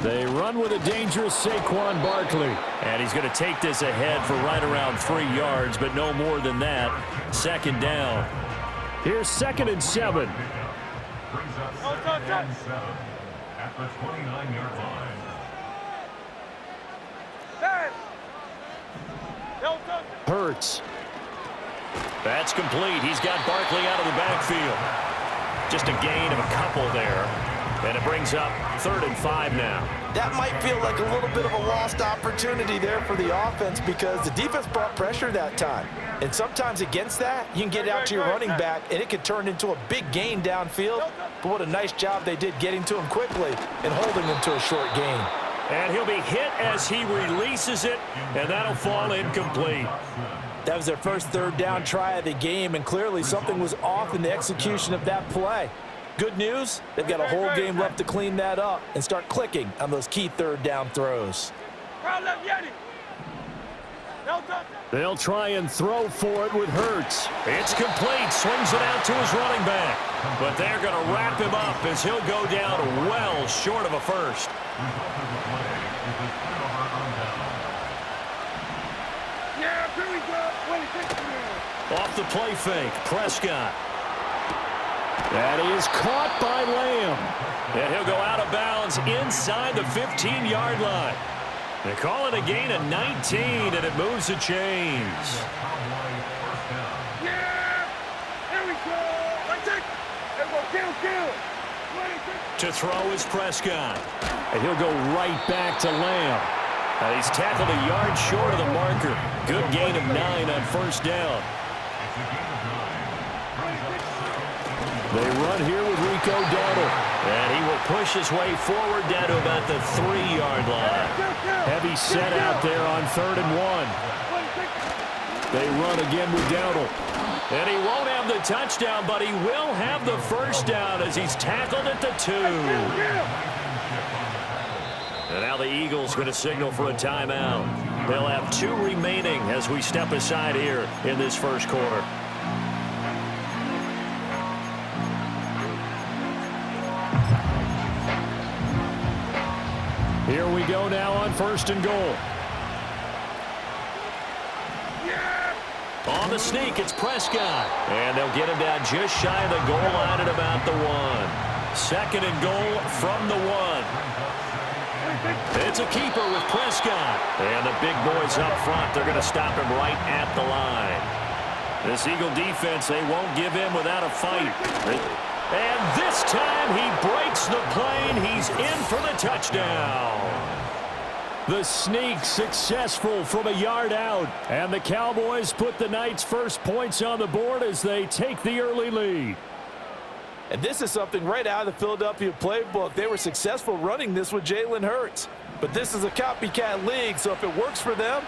They run with a dangerous Saquon Barkley. And he's going to take this ahead for right around 3 yards, but no more than that. Second down. Here's 2nd and 7. Brings up 2nd and 7 at the 29-yard line. Hurts. That's complete. He's got Barkley out of the backfield. Just a gain of a couple there. And it brings up 3rd and 5 now. That might feel like a little bit of a lost opportunity there for the offense because the defense brought pressure that time. And sometimes against that, you can get out to your running back, and it can turn into a big gain downfield. But what a nice job they did getting to him quickly and holding him to a short gain. And he'll be hit as he releases it, and that'll fall incomplete. That was their first 3rd down try of the game, and clearly something was off in the execution of that play. Good news, they've got a whole game left to clean that up and start clicking on those key 3rd down throws. They'll try and throw for it with Hurts. It's complete. Swings it out to his running back. But they're going to wrap him up as he'll go down well short of a first. Off the play fake, Prescott. That is caught by Lamb. And he'll go out of bounds inside the 15-yard line. They call it a gain of 19, and it moves the chains. To throw is Prescott. And he'll go right back to Lamb. He's tackled a yard short of the marker. Good gain of 9 on 1st down. They run here with Rico Dowdle. And he will push his way forward down to about the 3-yard line. Heavy set out there on 3rd and 1. They run again with Dowdle. And he won't have the touchdown, but he will have the first down as he's tackled at the 2. And now the Eagles going to signal for a timeout. They'll have 2 remaining as we step aside here in this first quarter. Here we go now on 1st and goal. On the sneak, it's Prescott. And they'll get him down just shy of the goal line at about the 1. 2nd and goal from the 1. It's a keeper with Prescott. And the big boys up front, they're going to stop him right at the line. This Eagle defense, they won't give in without a fight. And this time he breaks the plane. He's in for the touchdown. The sneak successful from a yard out. And the Cowboys put the Knights' first points on the board as they take the early lead. And this is something right out of the Philadelphia playbook. They were successful running this with Jalen Hurts. But this is a copycat league, so if it works for them,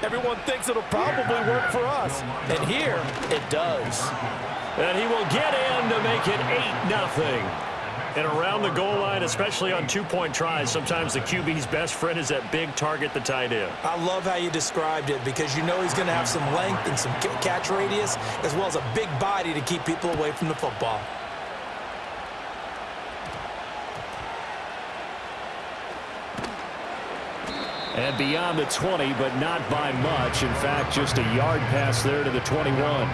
everyone thinks it'll probably work for us. And here, it does. And he will get in to make it 8-0. And around the goal line, especially on 2-point tries, sometimes the QB's best friend is that big target, the tight end. I love how you described it because you know he's going to have some length and some catch radius as well as a big body to keep people away from the football. And beyond the 20, but not by much. In fact, just a yard pass there to the 21.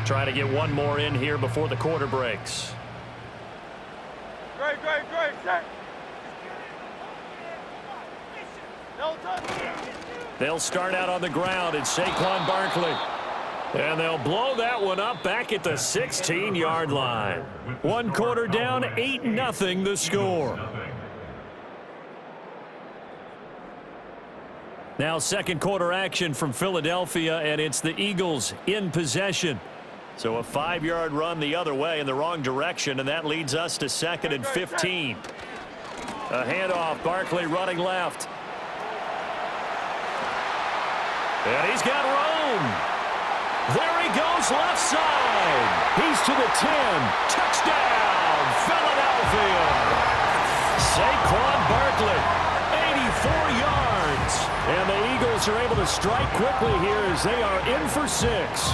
Trying to get one more in here before the quarter breaks. Great. They'll start out on the ground. It's Saquon Barkley. And they'll blow that one up back at the 16-yard line. 1 quarter down, 8-0 the score. Now 2nd quarter action from Philadelphia, and it's the Eagles in possession. So a 5-yard run the other way in the wrong direction, and that leads us to 2nd and 15. A handoff, Barkley running left. And he's got room. There he goes left side. He's to the 10. Touchdown, Philadelphia. Saquon Barkley, 84 yards. And they Giants are able to strike quickly here as they are in for 6.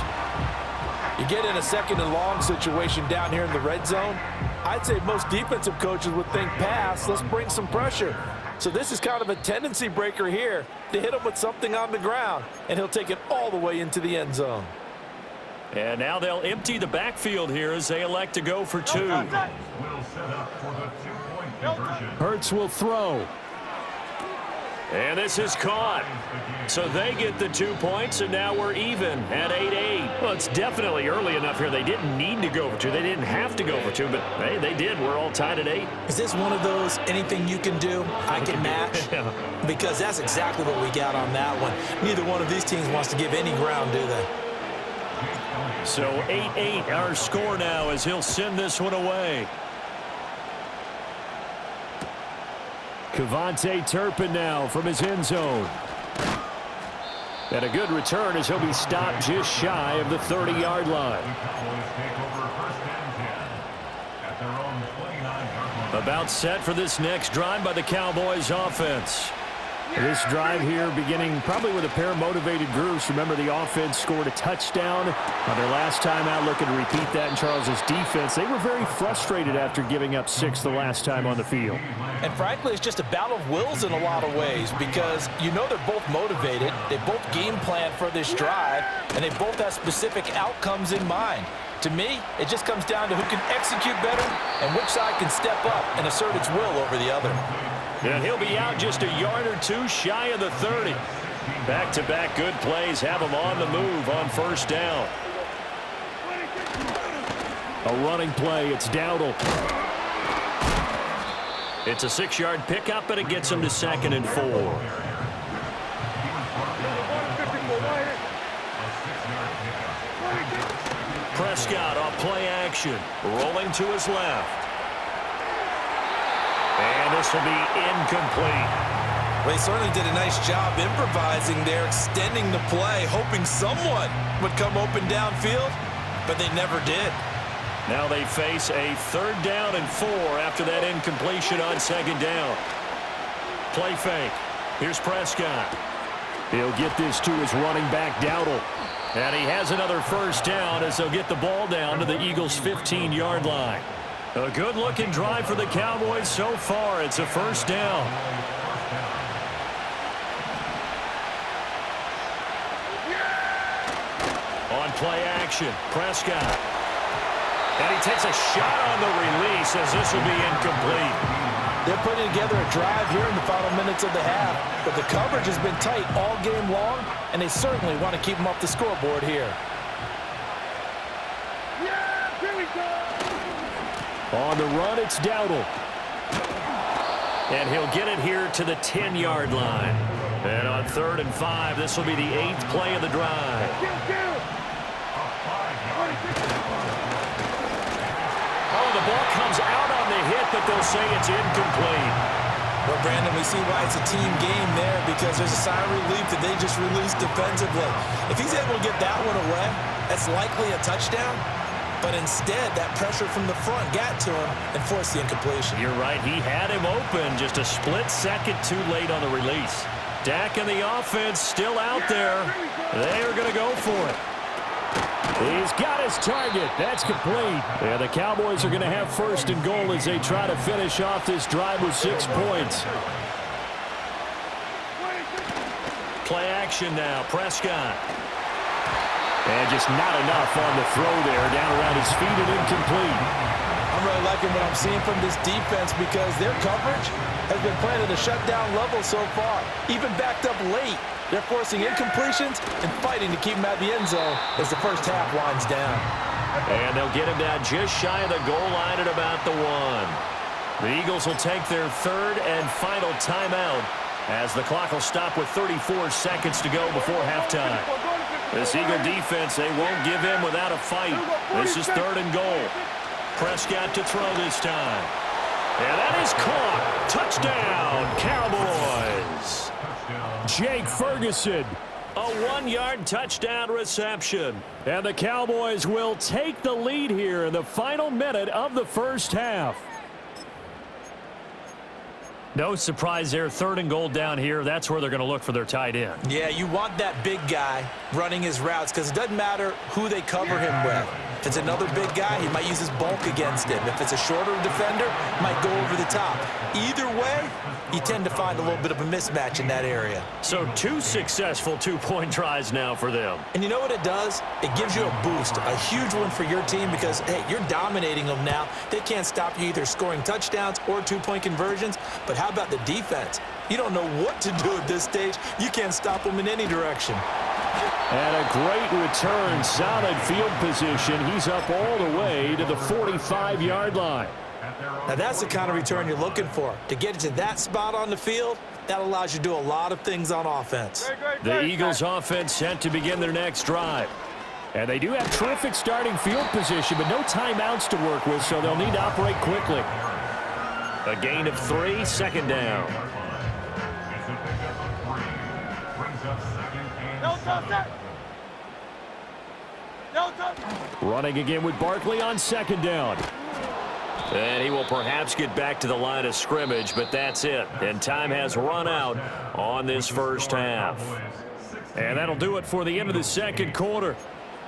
You get in a second and long situation down here in the red zone, I'd say most defensive coaches would think pass, let's bring some pressure. So this is kind of a tendency breaker here to hit him with something on the ground, and he'll take it all the way into the end zone. And now they'll empty the backfield here as they elect to go for 2. Will set up for the 2-point conversion. Hurts will throw. And this is caught. So they get the 2 points, and now we're even at 8-8. Well, it's definitely early enough here. They didn't need to go for 2. They didn't have to go for 2, but hey, they did. We're all tied at 8. Is this one of those anything you can do, I can match? Because that's exactly what we got on that one. Neither one of these teams wants to give any ground, do they? So 8-8 our score now as he'll send this one away. Kevontae Turpin now from his end zone. And a good return as he'll be stopped just shy of the 30-yard line. The Cowboys take over first and 10 at their own 29-yard line. About set for this next drive by the Cowboys offense. This drive here beginning probably with a pair of motivated groups. Remember, the offense scored a touchdown on their last time out, looking to repeat that in Charles's defense. They were very frustrated after giving up 6 the last time on the field. And frankly, it's just a battle of wills in a lot of ways because you know they're both motivated, they both game plan for this drive, and they both have specific outcomes in mind. To me, it just comes down to who can execute better and which side can step up and assert its will over the other. And he'll be out just a yard or 2 shy of the 30. Back-to-back good plays have him on the move on first down. A running play, it's Dowdle. It's a 6-yard pickup, and it gets him to 2nd and 4. Prescott off play action, rolling to his left. And this will be incomplete. Well, he certainly did a nice job improvising there, extending the play, hoping someone would come open downfield, but they never did. Now they face a 3rd down and 4 after that incompletion on 2nd down. Play fake. Here's Prescott. He'll get this to his running back, Dowdle. And he has another first down as they'll get the ball down to the Eagles' 15-yard line. A good-looking drive for the Cowboys so far. It's a first down. On play action, Prescott. And he takes a shot on the release as this will be incomplete. They're putting together a drive here in the final minutes of the half, but the coverage has been tight all game long, and they certainly want to keep them off the scoreboard here. On the run, it's Dowdle. And he'll get it here to the 10-yard line. And on 3rd and 5, this will be the 8th play of the drive. Oh, the ball comes out on the hit, but they'll say it's incomplete. Well, Brandon, we see why it's a team game there because there's a sigh of relief that they just released defensively. If he's able to get that one away, that's likely a touchdown. But instead, that pressure from the front got to him and forced the incompletion. You're right. He had him open just a split second too late on the release. Dak and the offense still out there. They are going to go for it. He's got his target. That's complete. And the Cowboys are going to have 1st and goal as they try to finish off this drive with 6 points. Play action now. Prescott. And just not enough on the throw there. Down around his feet and incomplete. I'm really liking what I'm seeing from this defense because their coverage has been playing at a shutdown level so far. Even backed up late, they're forcing incompletions and fighting to keep him at the end zone as the first half winds down. And they'll get him down just shy of the goal line at about the 1. The Eagles will take their 3rd and final timeout as the clock will stop with 34 seconds to go before halftime. This Eagle defense, they won't give in without a fight. This is 3rd and goal. Prescott to throw this time. And that is caught. Touchdown, Cowboys. Jake Ferguson, a 1-yard touchdown reception. And the Cowboys will take the lead here in the final minute of the first half. No surprise there. 3rd and goal down here. That's where they're going to look for their tight end. Yeah, you want that big guy running his routes because it doesn't matter who they cover him with. If it's another big guy, he might use his bulk against him. If it's a shorter defender, he might go over the top. Either way, you tend to find a little bit of a mismatch in that area. So 2 successful 2-point tries now for them. And you know what it does? It gives you a boost, a huge one for your team because, hey, you're dominating them now. They can't stop you either scoring touchdowns or 2-point conversions. But how about the defense? You don't know what to do at this stage. You can't stop them in any direction. And a great return, solid field position. He's up all the way to the 45-yard line. Now that's the kind of return you're looking for. To get it to that spot on the field, that allows you to do a lot of things on offense. The Eagles offense set to begin their next drive. And they do have terrific starting field position, but no timeouts to work with, so they'll need to operate quickly. A gain of 3, 2nd down. Running again with Barkley on 2nd down. And he will perhaps get back to the line of scrimmage, but that's it. And time has run out on this first half. And that'll do it for the end of the 2nd quarter.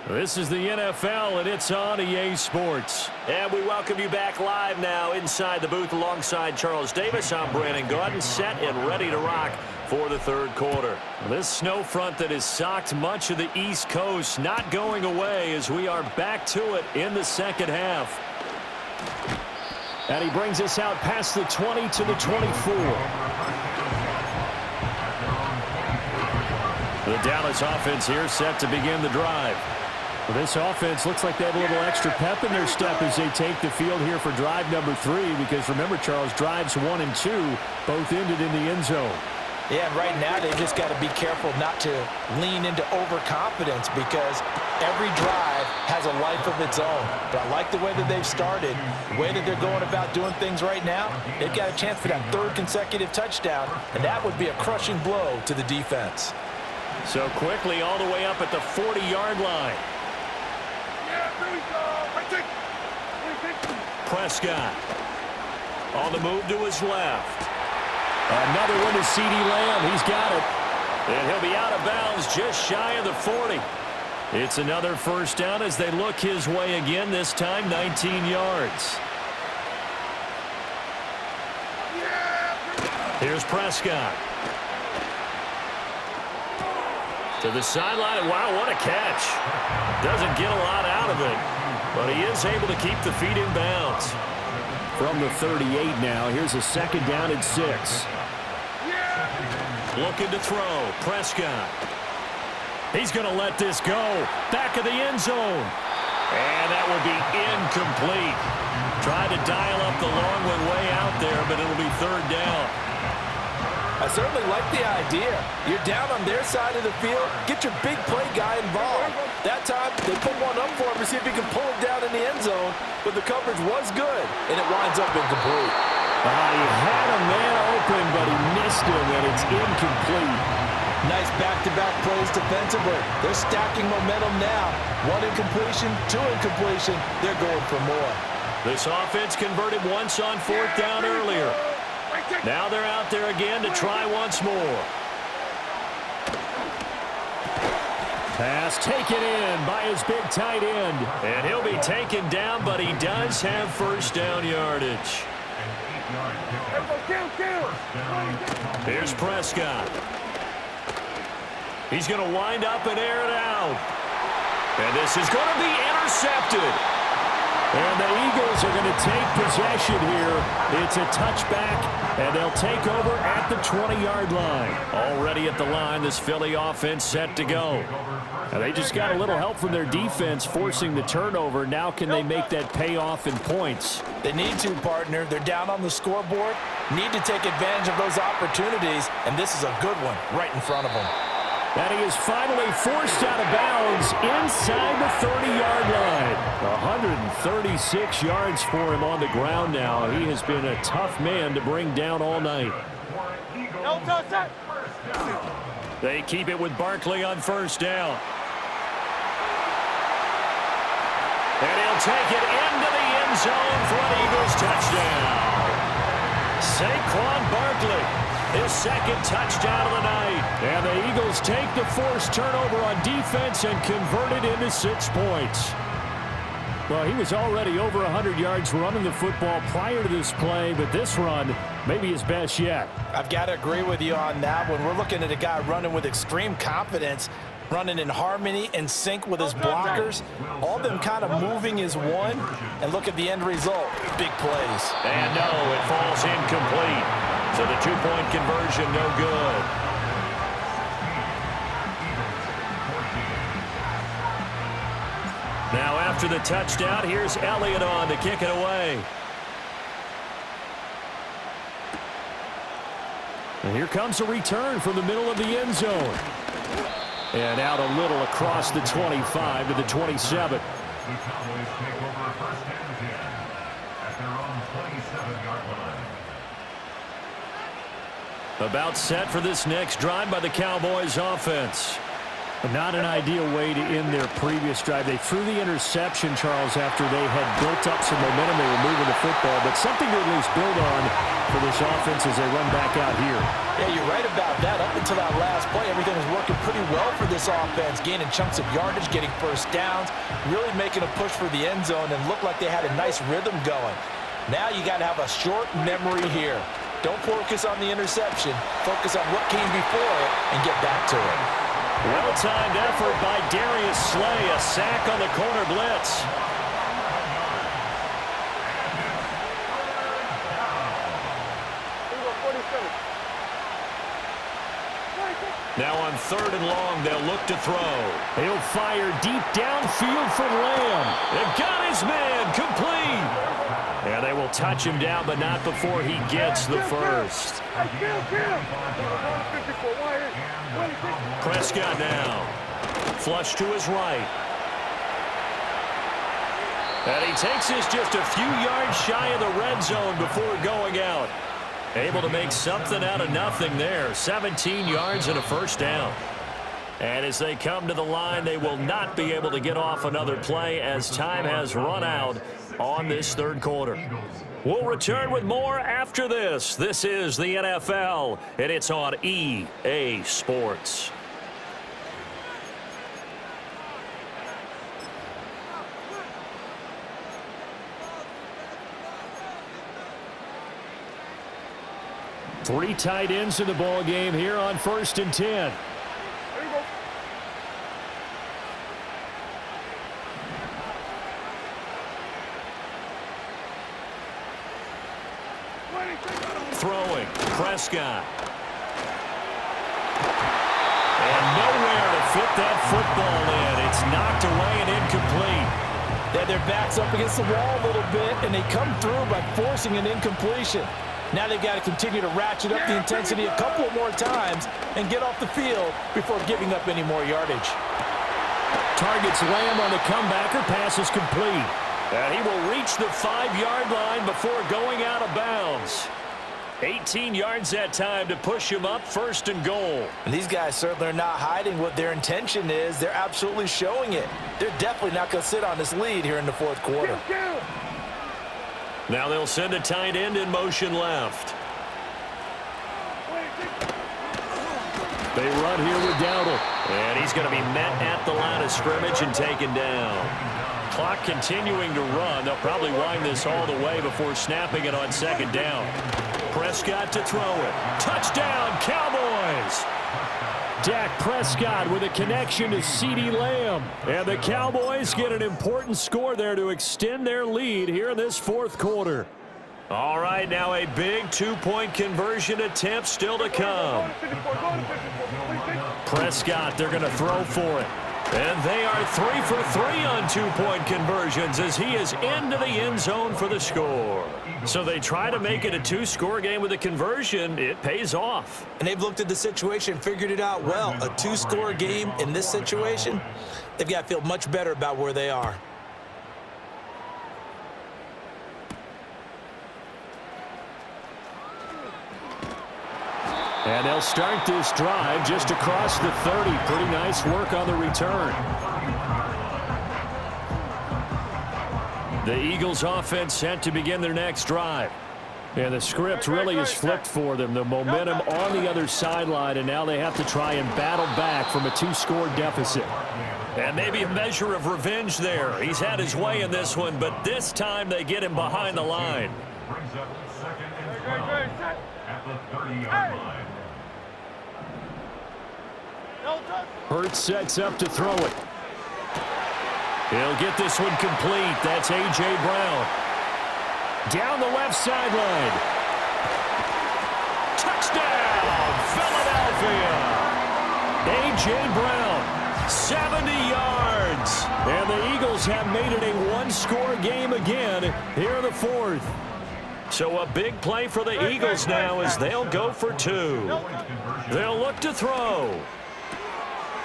This is the NFL, and it's on EA Sports. And we welcome you back live now inside the booth alongside Charles Davis. I'm Brandon Gordon, set and ready to rock for the 3rd quarter. This snow front that has socked much of the East Coast not going away as we are back to it in the 2nd half. And he brings us out past the 20 to the 24. The Dallas offense here set to begin the drive. Well, this offense looks like they have a little extra pep in their step as they take the field here for drive number 3 because remember, Charles, drives 1 and 2 both ended in the end zone. Yeah, and right now they just got to be careful not to lean into overconfidence because every drive has a life of its own. But I like the way that they've started, the way that they're going about doing things right now. They've got a chance for that 3rd consecutive touchdown, and that would be a crushing blow to the defense. So quickly all the way up at the 40-yard line. Prescott on the move to his left. Another one to CeeDee Lamb. He's got it. And he'll be out of bounds just shy of the 40. It's another 1st down as they look his way again, this time 19 yards. Here's Prescott. To the sideline. Wow, what a catch. Doesn't get a lot out of it, but he is able to keep the feet in bounds. From the 38 now, here's a 2nd down and 6. Looking to throw. Prescott. He's going to let this go. Back of the end zone. And that will be incomplete. Tried to dial up the long one way out there, but it'll be 3rd down. I certainly like the idea. You're down on their side of the field. Get your big play guy involved. That time, they put one up for him to see if he can pull it down in the end zone, but the coverage was good, and it winds up incomplete. He had a man open, but he missed him, and it's incomplete. Nice back-to-back plays defensively. They're stacking momentum now. 1 incompletion, 2 incompletion. They're going for more. This offense converted once on 4th down earlier. Now they're out there again to try once more. Pass taken in by his big tight end. And he'll be taken down, but he does have 1st down yardage. Here's Prescott. He's going to wind up and air it out. And this is going to be intercepted. And the Eagles are going to take possession here. It's a touchback, and they'll take over at the 20-yard line. Already at the line, this Philly offense set to go. And they just got a little help from their defense forcing the turnover. Now can they make that pay off in points? They need to, partner. They're down on the scoreboard. Need to take advantage of those opportunities, and this is a good one right in front of them. And he is finally forced out of bounds inside the 30-yard line. 136 yards for him on the ground now. He has been a tough man to bring down all night. They keep it with Barkley on 1st down. And he'll take it into the end zone for an Eagles touchdown. Saquon Barkley, his second touchdown of the night. And the Eagles take the forced turnover on defense and convert it into 6 points. Well, he was already over 100 yards running the football prior to this play, but this run may be his best yet. I've got to agree with you on that one. We're looking at a guy running with extreme confidence, running in harmony and sync with his blockers, all them kind of moving as one, and look at the end result. Big plays. And no, it falls incomplete. So the 2-point conversion, no good. Now after the touchdown, here's Elliott on to kick it away. And here comes a return from the middle of the end zone. And out a little across the 25 to the 27. The Cowboys take over first and 10 at their own 27-yard line. About set for this next drive by the Cowboys offense. Not an ideal way to end their previous drive. They threw the interception, Charles, after they had built up some momentum. They were moving the football, but something to at least build on for this offense as they run back out here. Yeah, you're right about that. Up until that last play, everything was working pretty well for this offense, gaining chunks of yardage, getting first downs, really making a push for the end zone, and looked like they had a nice rhythm going. Now you got to have a short memory here. Don't focus on the interception. Focus on what came before it and get back to it. Well-timed effort by Darius Slay. A sack on the corner blitz. Now on 3rd and long, they'll look to throw. He'll fire deep downfield for Lamb. They've got his man complete. And they will touch him down, but not before he gets the first. Prescott now. Flush to his right. And he takes this just a few yards shy of the red zone before going out. Able to make something out of nothing there. 17 yards and a first down. And as they come to the line, they will not be able to get off another play as time has run out on this 3rd quarter. We'll return with more after this. This is the NFL, and it's on EA Sports. Three tight ends in the ball game here on 1st and 10. Throwing, Prescott. And nowhere to fit that football in. It's knocked away and incomplete. They had their backs up against the wall a little bit, and they come through by forcing an incompletion. Now they've got to continue to ratchet up the intensity a couple more times and get off the field before giving up any more yardage. Targets Lamb on the comebacker. Pass is complete. And he will reach the 5-yard line before going out of bounds. 18 yards that time to push him up 1st and goal. And these guys certainly are not hiding what their intention is. They're absolutely showing it. They're definitely not going to sit on this lead here in the 4th quarter. Now they'll send a tight end in motion left. They run here with Dowdle. And he's going to be met at the line of scrimmage and taken down. Clock continuing to run. They'll probably wind this all the way before snapping it on 2nd down. Prescott to throw it. Touchdown, Cowboys! Dak Prescott with a connection to CeeDee Lamb. And the Cowboys get an important score there to extend their lead here in this 4th quarter. All right, now a big 2-point conversion attempt still to come. Prescott, they're going to throw for it. And they are 3 for 3 on 2-point conversions as he is into the end zone for the score. So they try to make it a 2-score game with a conversion. It pays off. And they've looked at the situation, figured it out well. A 2-score game in this situation, they've got to feel much better about where they are. And they'll start this drive just across the 30. Pretty nice work on the return. The Eagles offense set to begin their next drive. And the script really is flipped for them. The momentum on the other sideline, and now they have to try and battle back from a 2-score deficit. And maybe a measure of revenge there. He's had his way in this one, but this time they get him behind the line. Brings up 2nd and 12 at the 30-yard line. Hurts sets up to throw it. He'll get this one complete. That's A.J. Brown. Down the left sideline. Touchdown, Philadelphia. A.J. Brown, 70 yards. And the Eagles have made it a 1-score game again here in the 4th. So a big play for the Eagles now as they'll go for 2. They'll look to throw.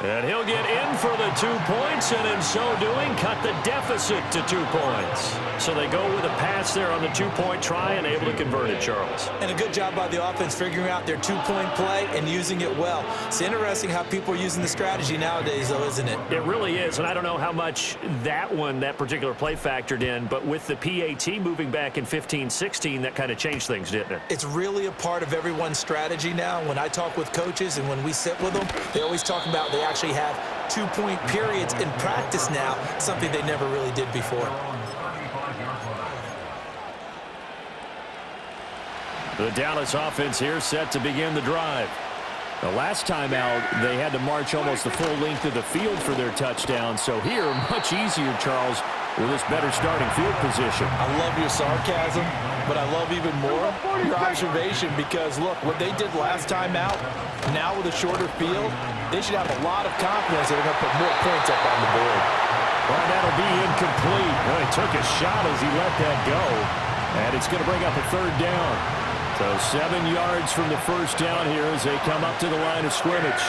And he'll get in for the 2 points, and in so doing, cut the deficit to 2 points. So they go with a pass there on the 2-point try and able to convert it, Charles. And a good job by the offense figuring out their 2-point play and using it well. It's interesting how people are using the strategy nowadays, though, isn't it? It really is, and I don't know how much that particular play factored in, but with the PAT moving back in 15-16, that kind of changed things, didn't it? It's really a part of everyone's strategy now. When I talk with coaches and when we sit with them, they always talk about they actually have 2-point periods in practice now, something they never really did before. The Dallas offense here set to begin the drive. The last time out, they had to march almost the full length of the field for their touchdown. So here, much easier, Charles, with this better starting field position. I love your sarcasm, but I love even more your observation because, look, what they did last time out, now with a shorter field, they should have a lot of confidence that they're going to put more points up on the board. Well, that'll be incomplete. Well, he took a shot as he let that go, and it's going to bring up a 3rd down. So 7 yards from the 1st down here as they come up to the line of scrimmage.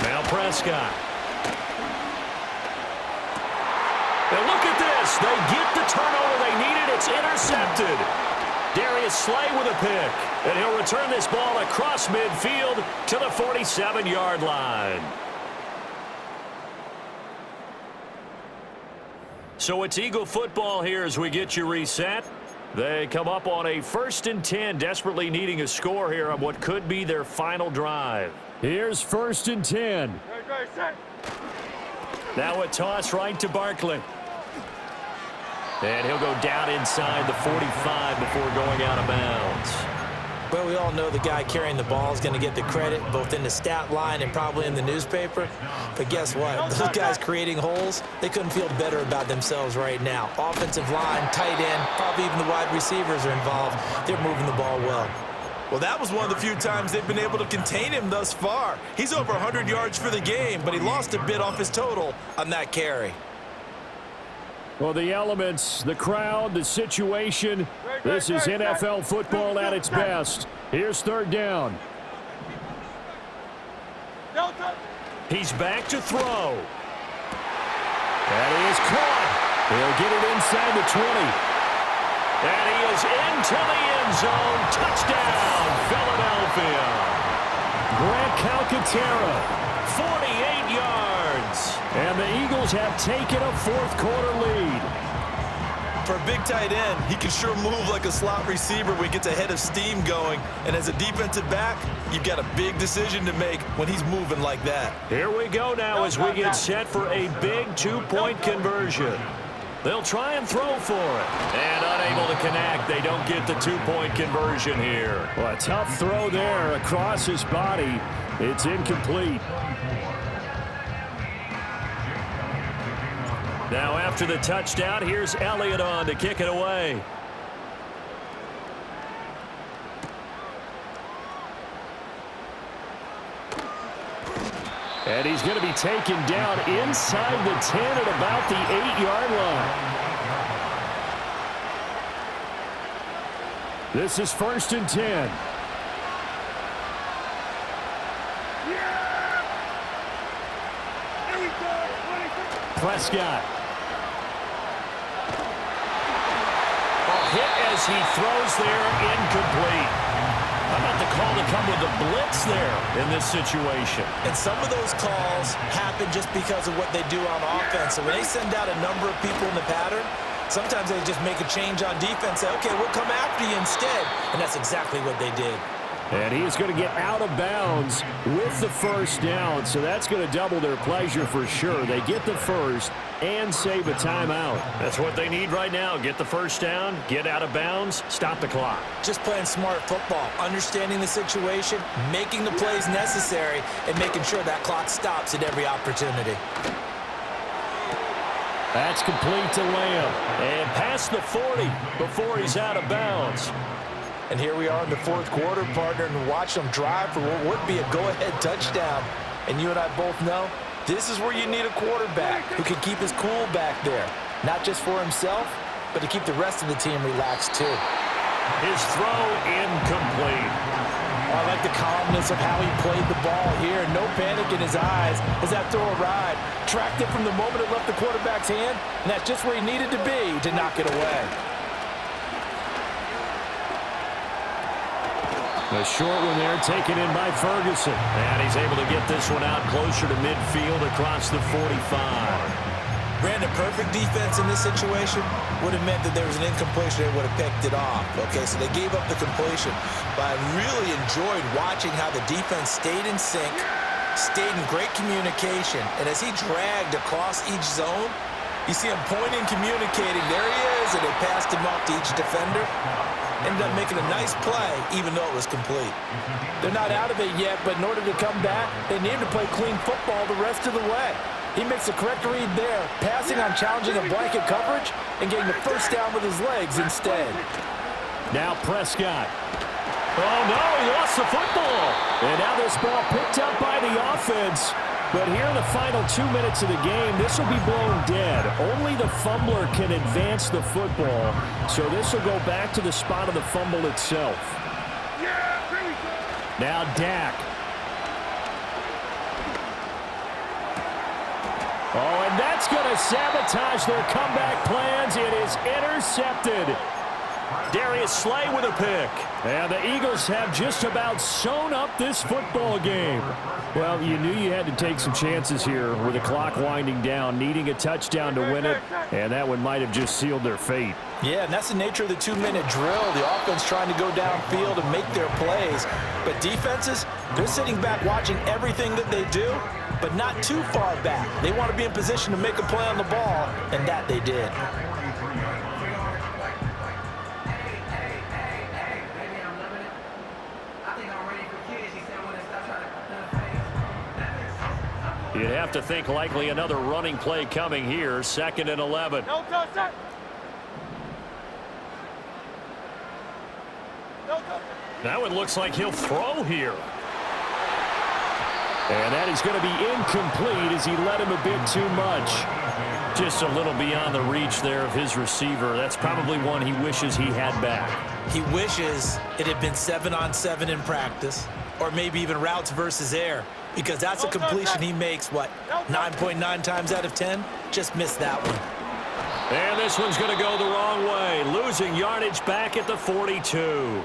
Now Prescott. And look at this. They get the turnover they needed. It's intercepted. Darius Slay with a pick. And he'll return this ball across midfield to the 47-yard line. So it's Eagle football here as we get you reset. They come up on a 1st and 10, desperately needing a score here on what could be their final drive. Here's 1st and 10. Now a toss right to Barkley. And he'll go down inside the 45 before going out of bounds. Well, we all know the guy carrying the ball is going to get the credit, both in the stat line and probably in the newspaper. But guess what? Those guys creating holes, they couldn't feel better about themselves right now. Offensive line, tight end, probably even the wide receivers are involved. They're moving the ball well. Well, that was one of the few times they've been able to contain him thus far. He's over 100 yards for the game, but he lost a bit off his total on that carry. Well, the elements, the crowd, the situation, this is NFL football at its best. Here's 3rd down. He's back to throw. And he is caught. He'll get it inside the 20. And he is into the end zone. Touchdown, Philadelphia. Grant Calcaterra, 48 yards. And the Eagles have taken a 4th-quarter lead. For a big tight end, he can sure move like a slot receiver when he gets a head of steam going. And as a defensive back, you've got a big decision to make when he's moving like that. Here we go now as we get set for a big 2-point conversion. They'll try and throw for it. And unable to connect. They don't get the 2-point conversion here. Well, a tough throw there across his body. It's incomplete. Now after the touchdown, here's Elliott on to kick it away. And he's going to be taken down inside the 10 at about the 8-yard line. This is 1st and 10. Prescott. Hit as he throws there, incomplete. How about the call to come with the blitz there in this situation? And some of those calls happen just because of what they do on offense. So when they send out a number of people in the pattern, Sometimes they just make a change on defense, say, okay, we'll come after you instead. And that's exactly what they did. And he is going to get out of bounds with the first down, so that's going to double their pleasure for sure. They get the first and save a timeout. That's what they need right now. Get the first down, get out of bounds, stop the clock. Just playing smart football, understanding the situation, making the plays necessary, and making sure that clock stops at every opportunity. That's complete to Lamb. And past the 40 before he's out of bounds. And here we are in the fourth quarter, partner, and watch them drive for what would be a go-ahead touchdown. And you and I both know this is where you need a quarterback who can keep his cool back there. Not just for himself, but to keep the rest of the team relaxed too. His throw incomplete. I like the calmness of how he played the ball here. No panic in his eyes as that throw arrived. Tracked it from the moment it left the quarterback's hand, and that's just where he needed to be to knock it away. A short one there taken in by Ferguson. And he's able to get this one out closer to midfield across the 45. Brandon, perfect defense in this situation would have meant that there was an incompletion. They would have picked it off. Okay, so they gave up the completion. But I really enjoyed watching how the defense stayed in sync, stayed in great communication. And as he dragged across each zone, you see him pointing, communicating. There he is, and they passed him off to each defender. Ended up making a nice play, even though it was complete. They're not out of it yet, but in order to come back, they need to play clean football the rest of the way. He makes the correct read there, passing on challenging a blanket coverage and getting the first down with his legs instead. Now Prescott. Oh, no, he lost the football. And now this ball picked up by the offense. But here in the final 2 minutes of the game, this will be blown dead. Only the fumbler can advance the football. So this will go back to the spot of the fumble itself. Now Dak. Oh, and that's going to sabotage their comeback plans. It is intercepted. Darius Slay with a pick. And the Eagles have just about sewn up this football game. Well, you knew you had to take some chances here with the clock winding down, needing a touchdown to win it, and that one might have just sealed their fate. Yeah, and that's the nature of the 2-minute drill. The offense trying to go downfield and make their plays. But defenses, they're sitting back watching everything that they do, but not too far back. They want to be in position to make a play on the ball, and that they did. You'd have to think likely another running play coming here. 2nd and 11. No touchdown. No touchdown. Now it looks like he'll throw here. And that is going to be incomplete as he led him a bit too much. Just a little beyond the reach there of his receiver. That's probably one he wishes he had back. He wishes it had been 7-on-7 in practice, or maybe even routes versus air, because that's a completion he makes, what, 9.9 times out of 10? Just missed that one. And this one's going to go the wrong way, losing yardage back at the 42.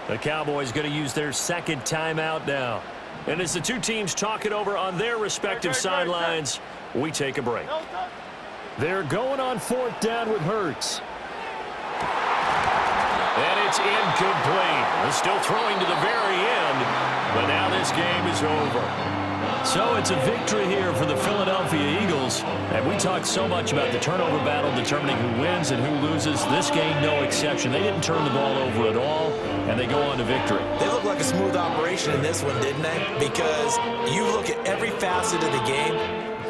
The Cowboys going to use their second timeout now. And as the two teams talk it over on their respective sidelines, we take a break. They're going on 4th down with Hurts. And it's incomplete. They're still throwing to the very end, but now this game is over. So it's a victory here for the Philadelphia Eagles. And we talked so much about the turnover battle determining who wins and who loses. This game, no exception. They didn't turn the ball over at all, and they go on to victory. They look like a smooth operation in this one, didn't they? Because you look at every facet of the game,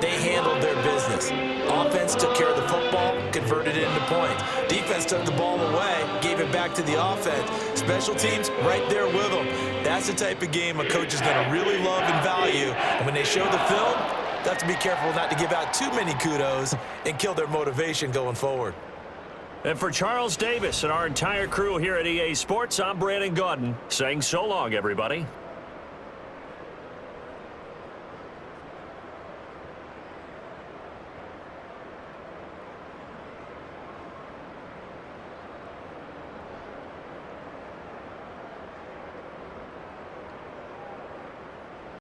they handled their business. Offense took care of the football, converted it into points. Defense took the ball away, gave it back to the offense. Special teams, right there with them. That's the type of game a coach is going to really love and value. And when they show the film, they have to be careful not to give out too many kudos and kill their motivation going forward. And for Charles Davis and our entire crew here at EA Sports, I'm Brandon Gaudin saying so long, everybody.